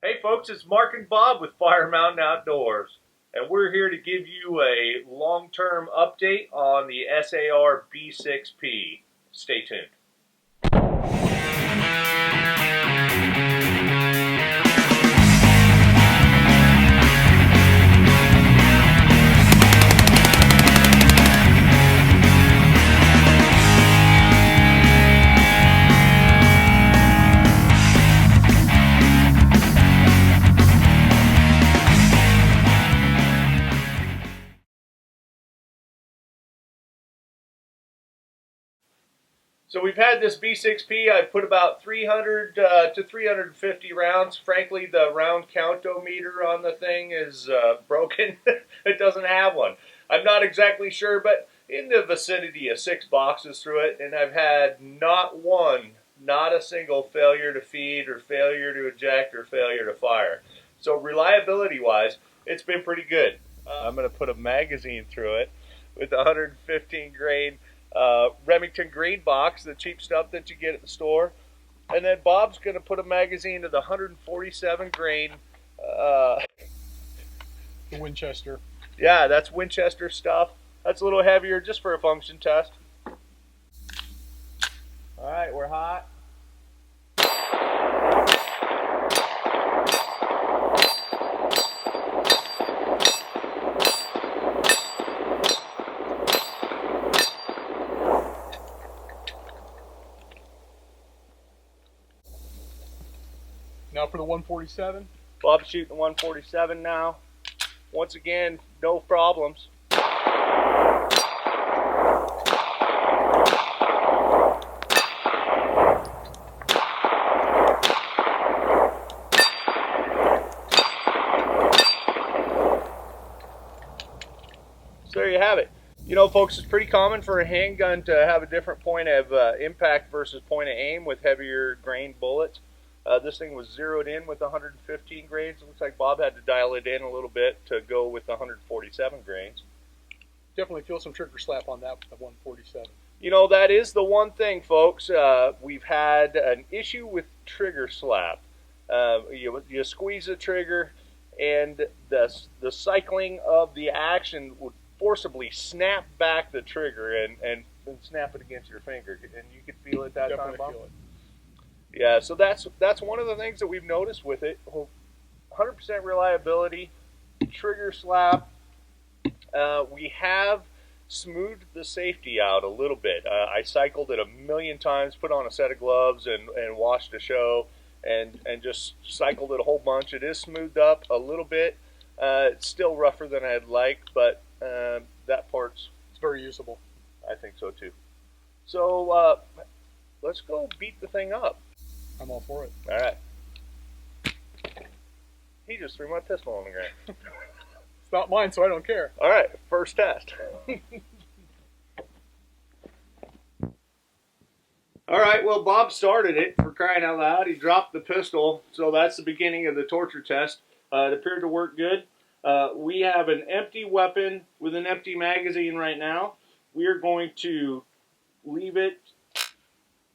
Hey folks, it's Mark and Bob with Fire Mountain Outdoors, and we're here to give you a long-term update on the SAR B6P. Stay tuned. So we've had this B6P. I put about 300 to 350 rounds. Frankly, the round count-o-meter on the thing is broken. It doesn't have one. I'm not exactly sure, but in the vicinity of 6 boxes through it, and I've had not a single failure to feed or failure to eject or failure to fire. So reliability-wise, it's been pretty good. I'm going to put a magazine through it with 115 grain Remington green box, the cheap stuff that you get at the store, and then Bob's going to put a magazine of the 147 grain. The Winchester. Yeah, that's Winchester stuff. That's a little heavier, just for a function test. All right, we're hot. Now for the 147. Bob's shooting the 147 now. Once again, no problems. So there you have it. You know, folks, it's pretty common for a handgun to have a different point of impact versus point of aim with heavier grain bullets. This thing was zeroed in with 115 grains. It looks like Bob had to dial it in a little bit to go with 147 grains. Definitely feel some trigger slap on that 147. You know, that is the one thing, folks. We've had an issue with trigger slap. You squeeze the trigger, and the cycling of the action would forcibly snap back the trigger and snap it against your finger. And you could feel it that Definitely time, Bob? feel it. Yeah, so that's one of the things that we've noticed with it. 100% reliability, trigger slap. We have smoothed the safety out a little bit. I cycled it a million times, put on a set of gloves and watched a show and just cycled it a whole bunch. It is smoothed up a little bit. It's still rougher than I'd like, but that part's... It's very usable. I think so too. So let's go beat the thing up. I'm all for it. All right. He just threw my pistol on the ground. It's not mine, so I don't care. All right, first test. All right, well, Bob started it, for crying out loud. He dropped the pistol, so that's the beginning of the torture test. It appeared to work good. We have an empty weapon with an empty magazine right now. We are going to leave it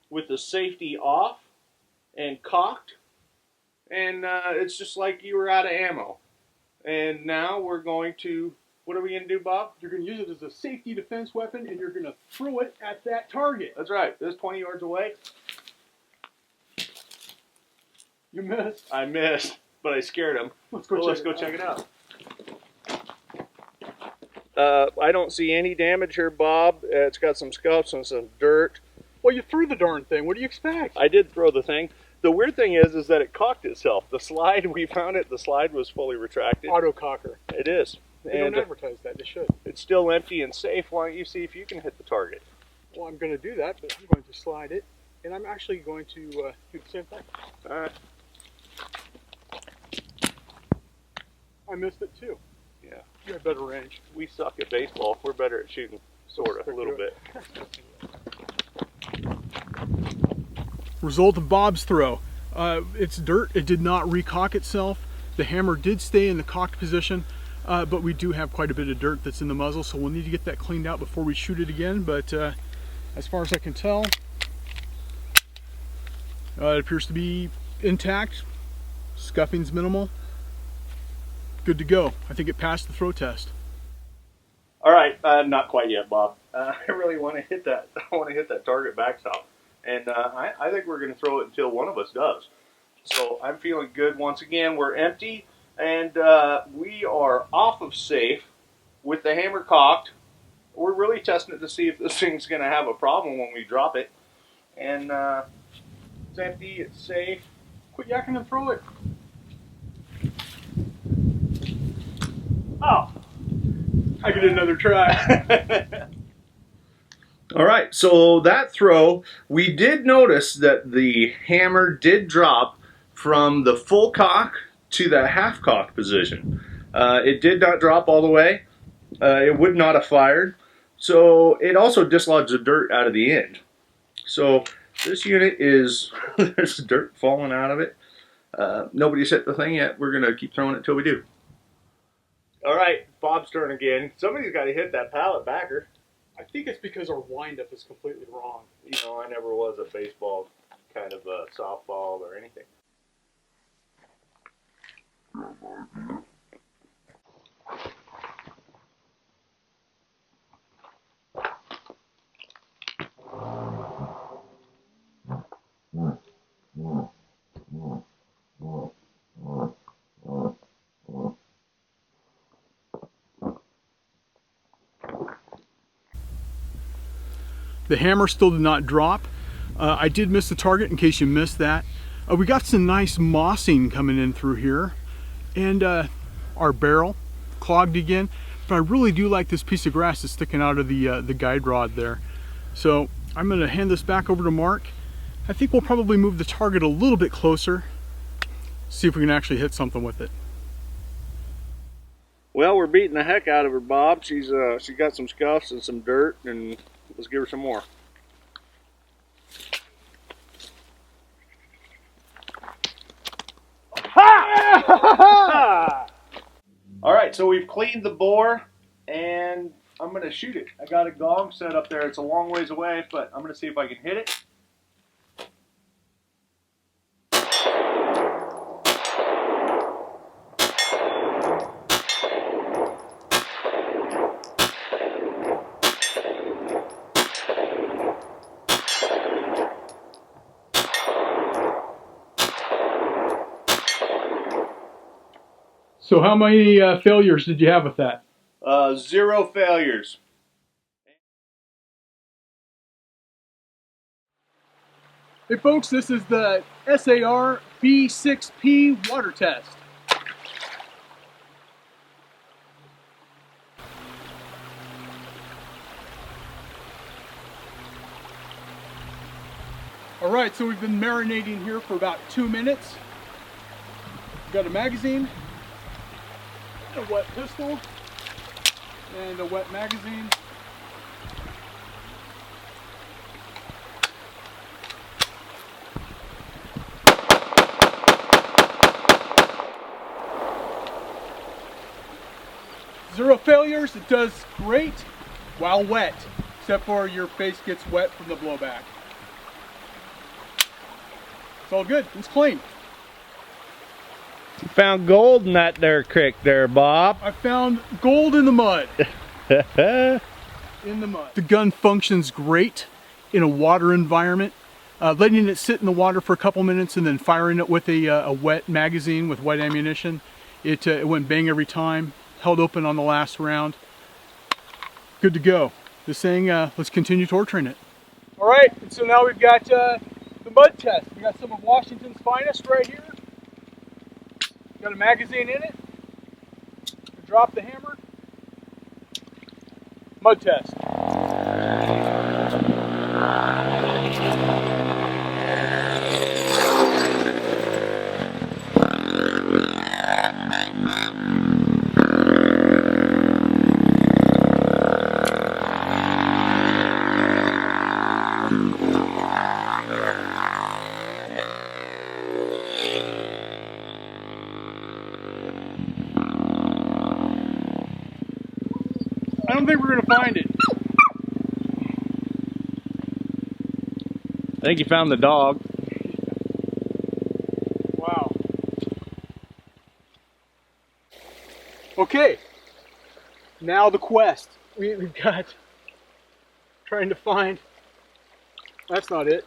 with the safety off and cocked, and it's just like you were out of ammo. And now we're going to, what are we going to do, Bob? You're going to use it as a safety defense weapon, and you're going to throw it at that target. That's right. This is 20 yards away. You missed. I missed, but I scared him. Let's go check it out. I don't see any damage here, Bob. It's got some scuffs and some dirt. Well, you threw the darn thing. What do you expect? I did throw the thing. The weird thing is that it cocked itself. The slide, we found it, the slide was fully retracted. Auto cocker. It is. They don't advertise that. They should. It's still empty and safe. Why don't you see if you can hit the target? Well, I'm going to do that, but I'm going to slide it, and I'm actually going to do the same thing. All right. I missed it too. Yeah. You have better range. We suck at baseball. We're better at shooting, sort of, a little bit. Result of Bob's throw. It's dirt. It did not recock itself. The hammer did stay in the cocked position, but we do have quite a bit of dirt that's in the muzzle, so we'll need to get that cleaned out before we shoot it again. But as far as I can tell, it appears to be intact. Scuffing's minimal. Good to go. I think it passed the throw test. All right, not quite yet, Bob. I really want to hit that. I want to hit that target backstop, and I think we're going to throw it until one of us does. So I'm feeling good. Once again, we're empty, and we are off of safe with the hammer cocked. We're really testing it to see if this thing's going to have a problem when we drop it. And it's empty. It's safe. Quit yakking and throw it. Oh. I could do another try. All right, so that throw, we did notice that the hammer did drop from the full cock to the half cock position. It did not drop all the way. It would not have fired. So it also dislodged the dirt out of the end. So this unit is, there's dirt falling out of it. Nobody's hit the thing yet. We're going to keep throwing it till we do. All right, Bob's turn again. Somebody's got to hit that pallet backer. I think it's because our windup is completely wrong. You know, I never was a baseball kind of a softball or anything. The hammer still did not drop. I did miss the target in case you missed that. We got some nice mossing coming in through here, and our barrel clogged again. But I really do like this piece of grass that's sticking out of the guide rod there. So I'm going to hand this back over to Mark. I think we'll probably move the target a little bit closer, see if we can actually hit something with it. Well, we're beating the heck out of her, Bob. She's got some scuffs and some dirt, and let's give her some more. Ha! All right, so we've cleaned the bore, and I'm going to shoot it. I got a gong set up there. It's a long ways away, but I'm going to see if I can hit it. So how many failures did you have with that? 0 failures. Hey folks, this is the SAR B6P water test. All right, so we've been marinating here for about 2 minutes. We've got a magazine, a wet pistol, and a wet magazine. Zero failures. It does great while wet, except for your face gets wet from the blowback. It's all good. It's clean. You found gold in that there creek there, Bob. I found gold in the mud. In the mud. The gun functions great in a water environment. Letting it sit in the water for a couple minutes and then firing it with a wet magazine with wet ammunition. It went bang every time. Held open on the last round. Good to go. This thing, let's continue torturing it. All right, and so now we've got the mud test. We got some of Washington's finest right here. Got a magazine in it. Drop the hammer. Mud test. I don't think we're going to find it. I think you found the dog. Wow. Okay, now the quest. We've got trying to find, that's not it.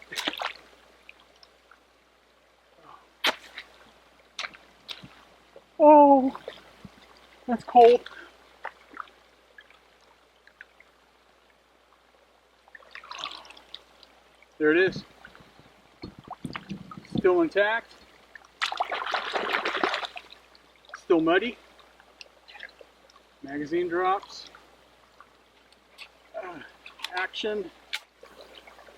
Oh, that's cold. There it is. Still intact. Still muddy. Magazine drops. Action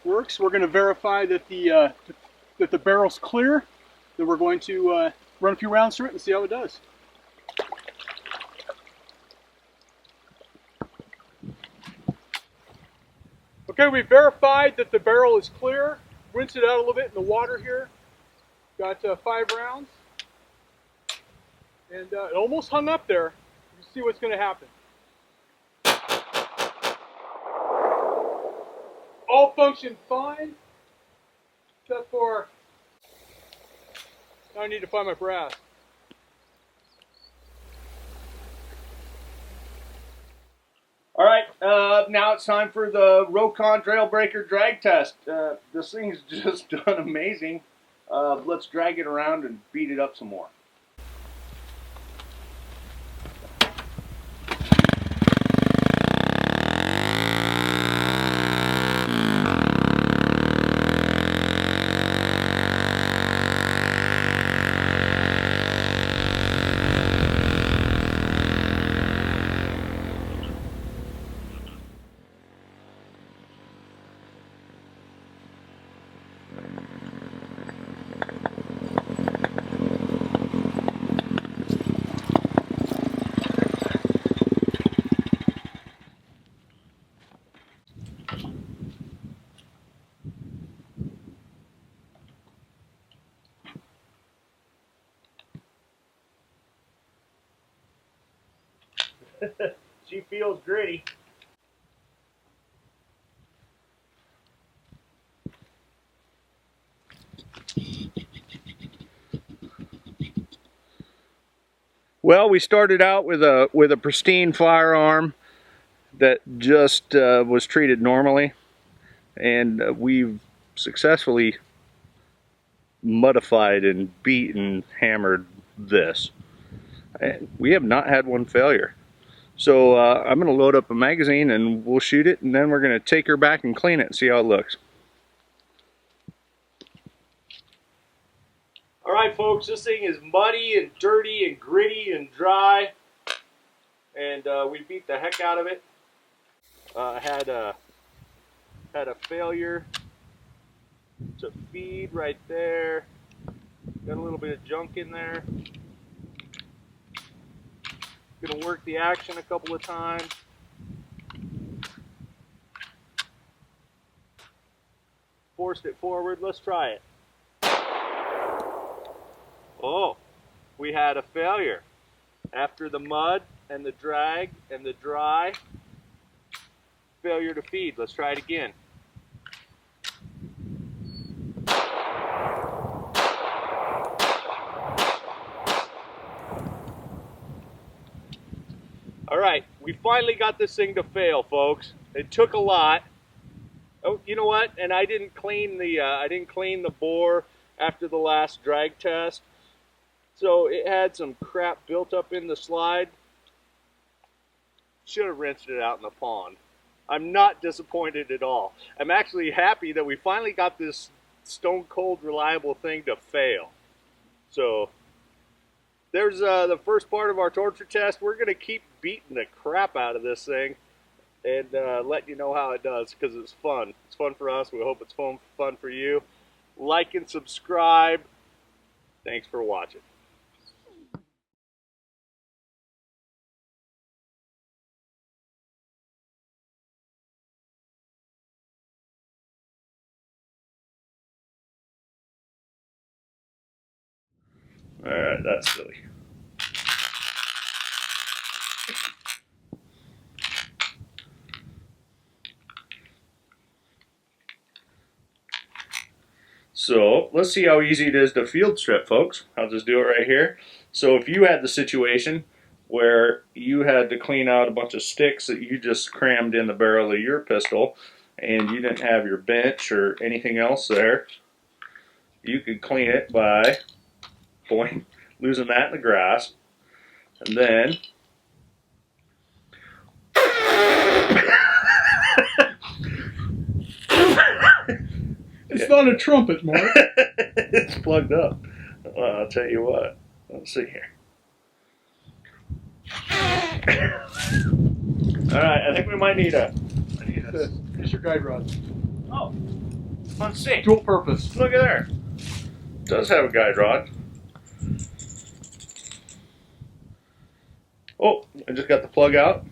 works. We're going to verify that the barrel's clear. Then we're going to run a few rounds through it and see how it does. Okay, we verified that the barrel is clear. Rinse it out a little bit in the water here. Got 5 rounds. And it almost hung up there. You see what's going to happen. All functioned fine, except for, now I need to find my brass. All right, now it's time for the Rokon Trail Breaker drag test. This thing's just done amazing. Let's drag it around and beat it up some more. She feels gritty. Well, we started out with a pristine firearm that just was treated normally, and we've successfully modified and beat and hammered this. And we have not had one failure. So I'm going to load up a magazine and we'll shoot it, and then we're going to take her back and clean it and see how it looks. Alright folks, this thing is muddy and dirty and gritty and dry, and we beat the heck out of it. Had a failure to feed right there. Got a little bit of junk in there. Gonna work the action a couple of times. Forced it forward. Let's try it. Oh, we had a failure. After the mud and the drag and the dry, failure to feed. Let's try it again. All right, we finally got this thing to fail, folks. It took a lot. Oh, you know what? And I didn't clean the bore after the last drag test, so it had some crap built up in the slide. Should have rinsed it out in the pond. I'm not disappointed at all. I'm actually happy that we finally got this stone cold reliable thing to fail. So there's the first part of our torture test. We're going to keep beating the crap out of this thing and let you know how it does, because it's fun. It's fun for us. We hope it's fun for you. Like and subscribe. Thanks for watching. All right, that's silly. So let's see how easy it is to field strip, folks. I'll just do it right here. So if you had the situation where you had to clean out a bunch of sticks that you just crammed in the barrel of your pistol, and you didn't have your bench or anything else there, you could clean it by losing that in the grass, and then It's not a trumpet, Mark. it's plugged up. Well, I'll tell you what. Let's see here. All right, I think we might need a. Here's your guide rod. Oh, let's see. Dual purpose. Look at there. It does have a guide rod. Oh, I just got the plug out.